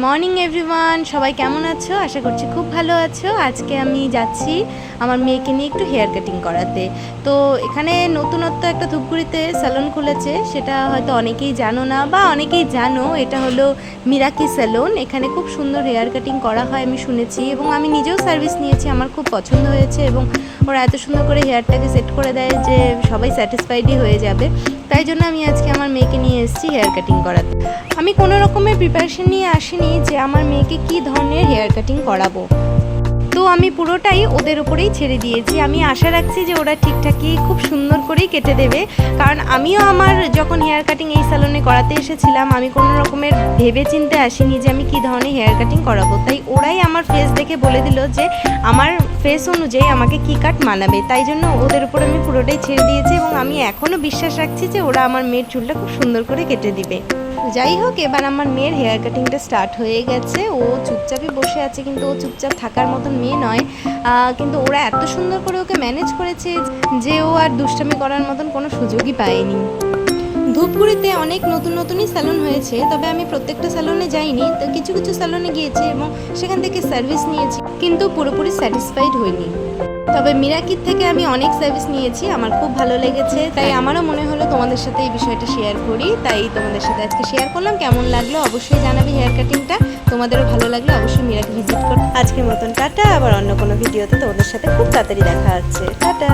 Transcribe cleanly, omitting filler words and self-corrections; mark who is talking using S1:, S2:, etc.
S1: Morning everyone, সবাই কেমন আছো? আশা করছি খুব ভালো আছো। আজকে আমি যাচ্ছি আমার মেয়েকে নিয়ে একটু হেয়ার কাটিং করাতে। তো এখানে নতুনত্ব একটা ধূপগুড়িতে স্যালন খুলেছে, সেটা হয়তো অনেকেই জানো না বা অনেকেই জানো। এটা হলো মিরাকি স্যালন। এখানে খুব সুন্দর হেয়ার কাটিং করা হয় আমি শুনেছি, এবং আমি নিজেও সার্ভিস নিয়েছি, আমার খুব পছন্দ হয়েছে। এবং ওরা এত সুন্দর করে হেয়ারটাকে সেট করে দেয় যে সবাই স্যাটিসফাইডই হয়ে যাবে। তাই জন্য আমি আজকে আমার মেয়েকে নিয়ে এসেছি হেয়ার কাটিং করাতে। আমি কোনো রকমের প্রিপারেশন নিয়ে আসিনি যে আমার মেয়েকে কী ধরনের হেয়ার কাটিং করাবো, তো আমি পুরোটাই ওদের উপরেই ছেড়ে দিয়েছি। আমি আশা রাখছি যে ওরা ঠিকঠাকই খুব সুন্দর করেই কেটে দেবে, কারণ আমিও আমার যখন হেয়ার কাটিং এই স্যালনে করাতে এসেছিলাম, আমি কোনো রকমের ভেবে চিন্তে আসিনি যে আমি কী ধরনের হেয়ার কাটিং করাবো। তাই ওরাই আমার ফেস দেখে বলে দিল যে আমার ফেস অনুযায়ী আমাকে কী কাট মানাবে। তাই জন্য ওদের উপর আমি পুরোটাই ছেড়ে দিয়েছি, এবং আমি এখনও বিশ্বাস রাখছি যে ওরা আমার মেয়ের চুলটা খুব সুন্দর করে কেটে দিবে। যাই হোক, এবার আমার মেয়ের হেয়ার কাটিংটা স্টার্ট হয়ে গেছে। ও চুপচাপই বসে আছে, কিন্তু ও চুপচাপ থাকার মতন মেয়ে নয়। কিন্তু ওরা এত সুন্দর করে ওকে ম্যানেজ করেছে যে ও আর দুষ্টামি করার মতন কোনো সুযোগই পায়নি। ধূপগুড়িতে অনেক নতুনই স্যালন হয়েছে, তবে আমি প্রত্যেকটা স্যালনে যাইনি। তো কিছু কিছু স্যালনে গিয়েছি এবং সেখান থেকে সার্ভিস নিয়েছি, কিন্তু পুরোপুরি স্যাটিসফাইড হইনি। তবে মিরাকির থেকে আমি অনেক সার্ভিস নিয়েছি, আমার খুব ভালো লেগেছে। তাই আমারও মনে হলো তোমাদের সাথে এই বিষয়টা শেয়ার করি, তাই তোমাদের সাথে আজকে শেয়ার করলাম। কেমন লাগলো অবশ্যই জানাবে হেয়ার কাটিংটা। তোমাদেরও ভালো লাগলো অবশ্যই মিরাকি ভিজিট করো। আজকের মতন টাটা, আবার অন্য কোনো ভিডিওতে তোমাদের সাথে খুব তাড়াতাড়ি দেখা হচ্ছে। টাটা।